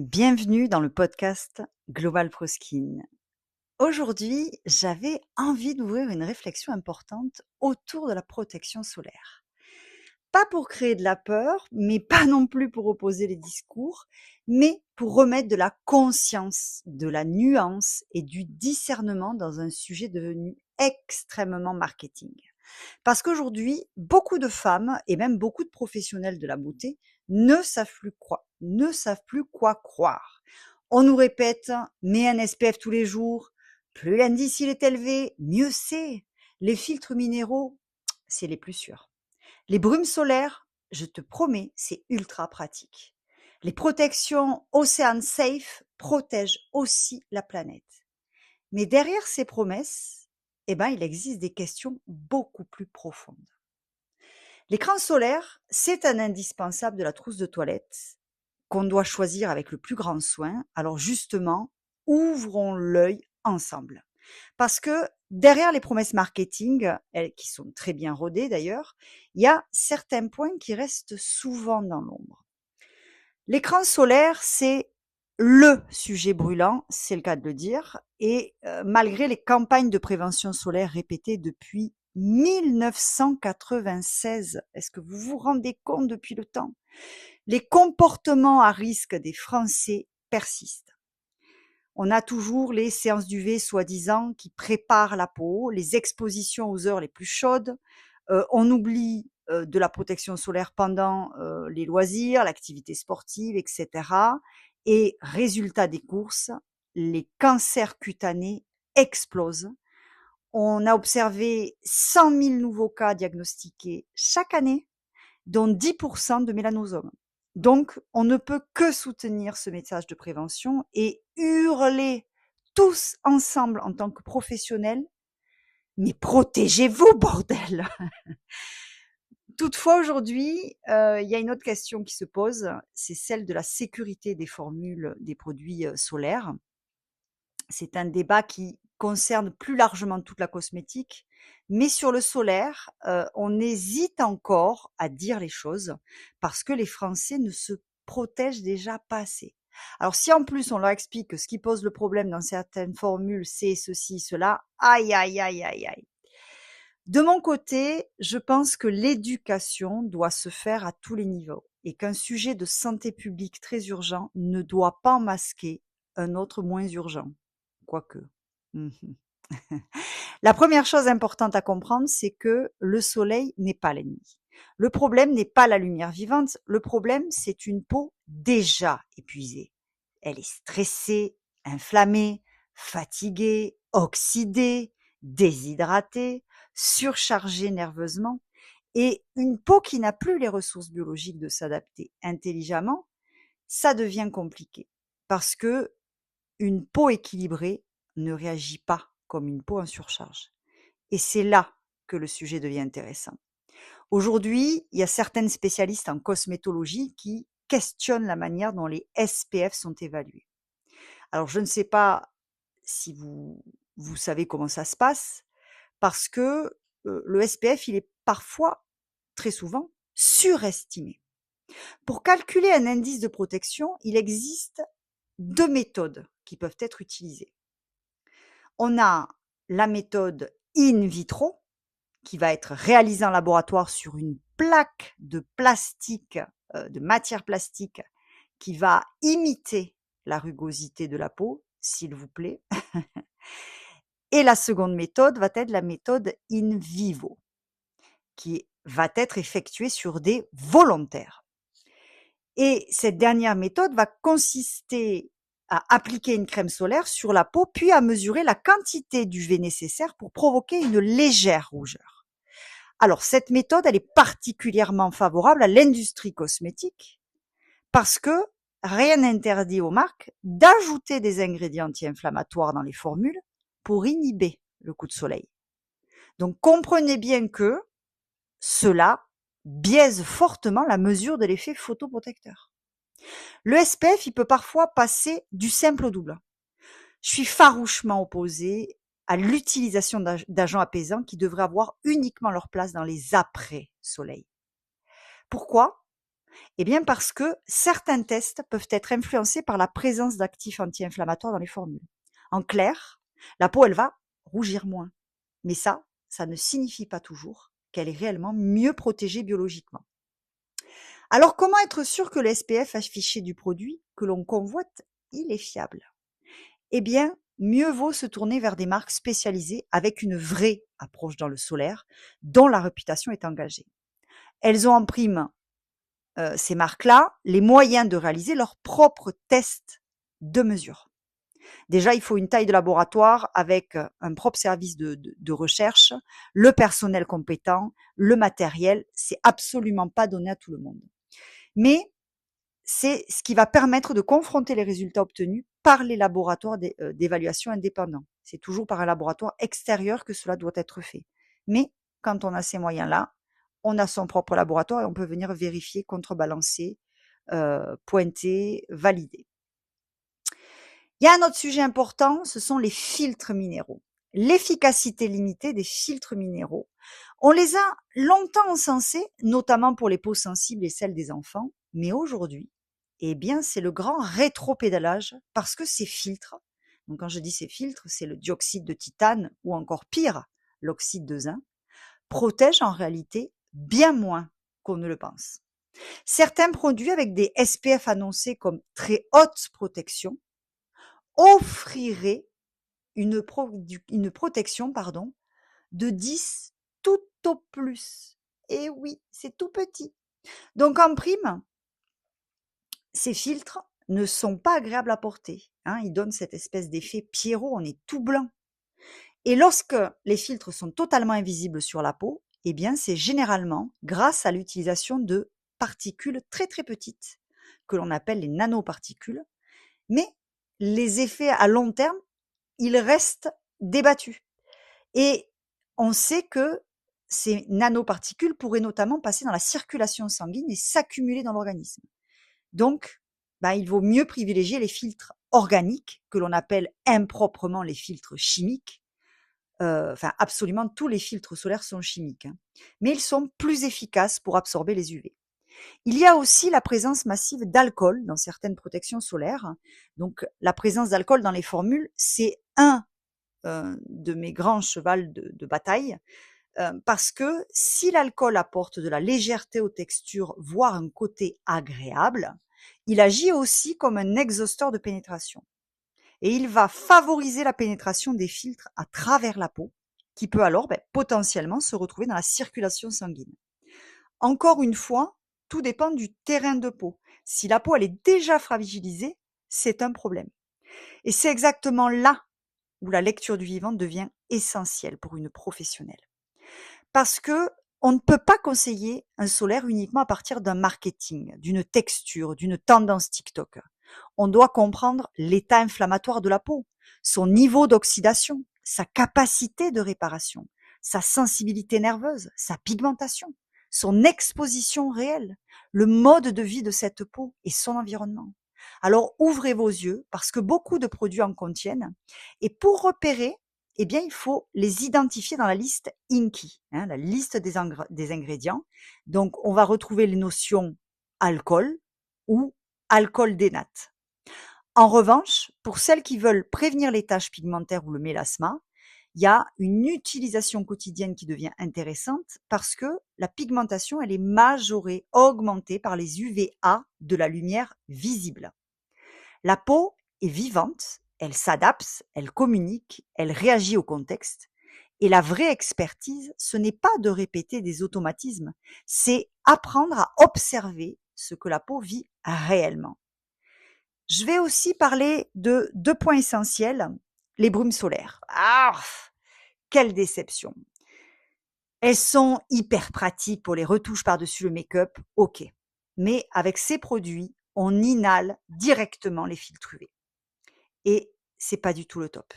Bienvenue dans le podcast Global Pro Skin. Aujourd'hui, j'avais envie d'ouvrir une réflexion importante autour de la protection solaire. Pas pour créer de la peur, mais pas non plus pour opposer les discours, mais pour remettre de la conscience, de la nuance et du discernement dans un sujet devenu extrêmement marketing. Parce qu'aujourd'hui, beaucoup de femmes et même beaucoup de professionnels de la beauté ne savent plus quoi croire. On nous répète, mets un SPF tous les jours, plus l'indice il est élevé, mieux c'est. Les filtres minéraux, c'est les plus sûrs. Les brumes solaires, je te promets, c'est ultra pratique. Les protections Ocean Safe protègent aussi la planète. Mais derrière ces promesses, il existe des questions beaucoup plus profondes. L'écran solaire, c'est un indispensable de la trousse de toilette qu'on doit choisir avec le plus grand soin. Alors justement, ouvrons l'œil ensemble. Parce que derrière les promesses marketing, qui sont très bien rodées d'ailleurs, il y a certains points qui restent souvent dans l'ombre. L'écran solaire, c'est le sujet brûlant, c'est le cas de le dire, et malgré les campagnes de prévention solaire répétées depuis 1996, est-ce que vous vous rendez compte depuis le temps? Les comportements à risque des Français persistent. On a toujours les séances d'UV soi-disant qui préparent la peau, les expositions aux heures les plus chaudes, on oublie de la protection solaire pendant les loisirs, l'activité sportive, etc. Et résultat des courses, les cancers cutanés explosent. On a observé 100 000 nouveaux cas diagnostiqués chaque année, dont 10% de mélanosomes. Donc, on ne peut que soutenir ce message de prévention et hurler tous ensemble en tant que professionnels, mais protégez-vous, bordel! Toutefois, aujourd'hui, il y a une autre question qui se pose, c'est celle de la sécurité des formules des produits solaires. C'est un débat qui concerne plus largement toute la cosmétique, mais sur le solaire, on hésite encore à dire les choses parce que les Français ne se protègent déjà pas assez. Alors si en plus on leur explique que ce qui pose le problème dans certaines formules, c'est ceci, cela, aïe, aïe, aïe, aïe, aïe. De mon côté, je pense que l'éducation doit se faire à tous les niveaux et qu'un sujet de santé publique très urgent ne doit pas masquer un autre moins urgent. Quoique. Mhm. La première chose importante à comprendre, c'est que le soleil n'est pas l'ennemi. Le problème n'est pas la lumière vivante, le problème, c'est une peau déjà épuisée. Elle est stressée, inflammée, fatiguée, oxydée, déshydratée, surchargée nerveusement, et une peau qui n'a plus les ressources biologiques de s'adapter intelligemment, ça devient compliqué. Parce que une peau équilibrée ne réagit pas comme une peau en surcharge. Et c'est là que le sujet devient intéressant. Aujourd'hui, il y a certaines spécialistes en cosmétologie qui questionnent la manière dont les SPF sont évalués. Alors, je ne sais pas si vous savez comment ça se passe, parce que le SPF, il est parfois, très souvent, surestimé. Pour calculer un indice de protection, il existe deux méthodes qui peuvent être utilisées. On a la méthode in vitro, qui va être réalisée en laboratoire sur une plaque de plastique, de matière plastique, qui va imiter la rugosité de la peau, s'il vous plaît. Et la seconde méthode va être la méthode in vivo, qui va être effectuée sur des volontaires. Et cette dernière méthode va consister à appliquer une crème solaire sur la peau, puis à mesurer la quantité d'UV nécessaire pour provoquer une légère rougeur. Alors, cette méthode, elle est particulièrement favorable à l'industrie cosmétique parce que rien n'interdit aux marques d'ajouter des ingrédients anti-inflammatoires dans les formules pour inhiber le coup de soleil. Donc, comprenez bien que cela biaise fortement la mesure de l'effet photoprotecteur. Le SPF, il peut parfois passer du simple au double. Je suis farouchement opposée à l'utilisation d'agents apaisants qui devraient avoir uniquement leur place dans les après-soleils. Pourquoi ? Eh bien parce que certains tests peuvent être influencés par la présence d'actifs anti-inflammatoires dans les formules. En clair, la peau, elle va rougir moins. Mais ça ne signifie pas toujours qu'elle est réellement mieux protégée biologiquement. Alors comment être sûr que le SPF affiché du produit que l'on convoite, il est fiable? Eh bien, mieux vaut se tourner vers des marques spécialisées avec une vraie approche dans le solaire, dont la réputation est engagée. Elles ont en prime, ces marques-là, les moyens de réaliser leurs propres tests de mesure. Déjà, il faut une taille de laboratoire avec un propre service de recherche, le personnel compétent, le matériel. C'est absolument pas donné à tout le monde. Mais c'est ce qui va permettre de confronter les résultats obtenus par les laboratoires d'évaluation indépendants. C'est toujours par un laboratoire extérieur que cela doit être fait. Mais quand on a ces moyens-là, on a son propre laboratoire et on peut venir vérifier, contrebalancer, pointer, valider. Il y a un autre sujet important, ce sont les filtres minéraux. L'efficacité limitée des filtres minéraux. On les a longtemps encensés, notamment pour les peaux sensibles et celles des enfants, mais aujourd'hui, eh bien, c'est le grand rétropédalage parce que ces filtres, donc quand je dis ces filtres, c'est le dioxyde de titane ou encore pire, l'oxyde de zinc, protègent en réalité bien moins qu'on ne le pense. Certains produits avec des SPF annoncés comme très haute protection offrirait une protection de 10 tout au plus. Et oui, c'est tout petit. Donc en prime, ces filtres ne sont pas agréables à porter. Ils donnent cette espèce d'effet Pierrot, on est tout blanc. Et lorsque les filtres sont totalement invisibles sur la peau, eh bien c'est généralement grâce à l'utilisation de particules très très petites, que l'on appelle les nanoparticules. Mais les effets à long terme, ils restent débattus. Et on sait que ces nanoparticules pourraient notamment passer dans la circulation sanguine et s'accumuler dans l'organisme. Donc, il vaut mieux privilégier les filtres organiques, que l'on appelle improprement les filtres chimiques. Absolument tous les filtres solaires sont chimiques, mais ils sont plus efficaces pour absorber les UV. Il y a aussi la présence massive d'alcool dans certaines protections solaires. Donc, la présence d'alcool dans les formules, c'est un de mes grands chevals de bataille, parce que si l'alcool apporte de la légèreté aux textures, voire un côté agréable, il agit aussi comme un exhausteur de pénétration. Et il va favoriser la pénétration des filtres à travers la peau, qui peut alors potentiellement se retrouver dans la circulation sanguine. Encore une fois, tout dépend du terrain de peau. Si la peau elle est déjà fragilisée, c'est un problème. Et c'est exactement là où la lecture du vivant devient essentielle pour une professionnelle. Parce que on ne peut pas conseiller un solaire uniquement à partir d'un marketing, d'une texture, d'une tendance TikTok. On doit comprendre l'état inflammatoire de la peau, son niveau d'oxydation, sa capacité de réparation, sa sensibilité nerveuse, sa pigmentation, son exposition réelle, le mode de vie de cette peau et son environnement. Alors ouvrez vos yeux parce que beaucoup de produits en contiennent et pour repérer, eh bien, il faut les identifier dans la liste INCI, la liste des ingrédients. Donc, on va retrouver les notions alcool ou alcool dénate. En revanche, pour celles qui veulent prévenir les taches pigmentaires ou le mélasma, il y a une utilisation quotidienne qui devient intéressante parce que la pigmentation, elle est majorée, augmentée par les UVA de la lumière visible. La peau est vivante, elle s'adapte, elle communique, elle réagit au contexte. Et la vraie expertise, ce n'est pas de répéter des automatismes, c'est apprendre à observer ce que la peau vit réellement. Je vais aussi parler de 2 points essentiels, les brumes solaires. Ah, quelle déception! Elles sont hyper pratiques pour les retouches par-dessus le make-up, ok. Mais avec ces produits, on inhale directement les filtres UV. Et c'est pas du tout le top.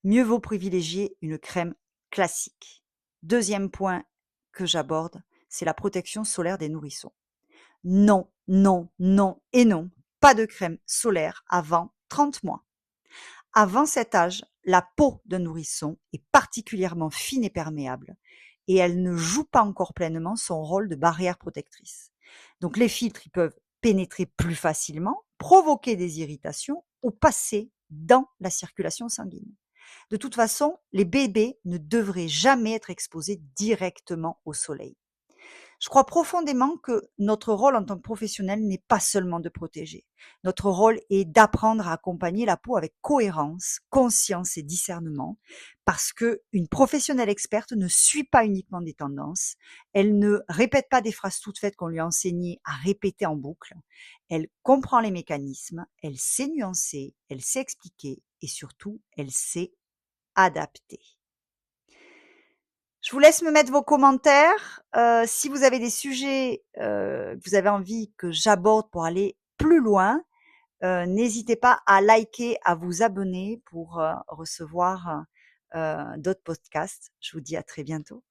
Mieux vaut privilégier une crème classique. Deuxième point que j'aborde, c'est la protection solaire des nourrissons. Non, non, non et non, pas de crème solaire avant 30 mois. Avant cet âge, la peau d'un nourrisson est particulièrement fine et perméable et elle ne joue pas encore pleinement son rôle de barrière protectrice. Donc les filtres, ils peuvent pénétrer plus facilement, provoquer des irritations ou passer dans la circulation sanguine. De toute façon, les bébés ne devraient jamais être exposés directement au soleil. Je crois profondément que notre rôle en tant que professionnel n'est pas seulement de protéger. Notre rôle est d'apprendre à accompagner la peau avec cohérence, conscience et discernement, parce que une professionnelle experte ne suit pas uniquement des tendances, elle ne répète pas des phrases toutes faites qu'on lui a enseignées à répéter en boucle, elle comprend les mécanismes, elle sait nuancer, elle sait expliquer et surtout, elle sait adapter. Je vous laisse me mettre vos commentaires. Si vous avez des sujets que vous avez envie que j'aborde pour aller plus loin, n'hésitez pas à liker, à vous abonner pour recevoir d'autres podcasts. Je vous dis à très bientôt.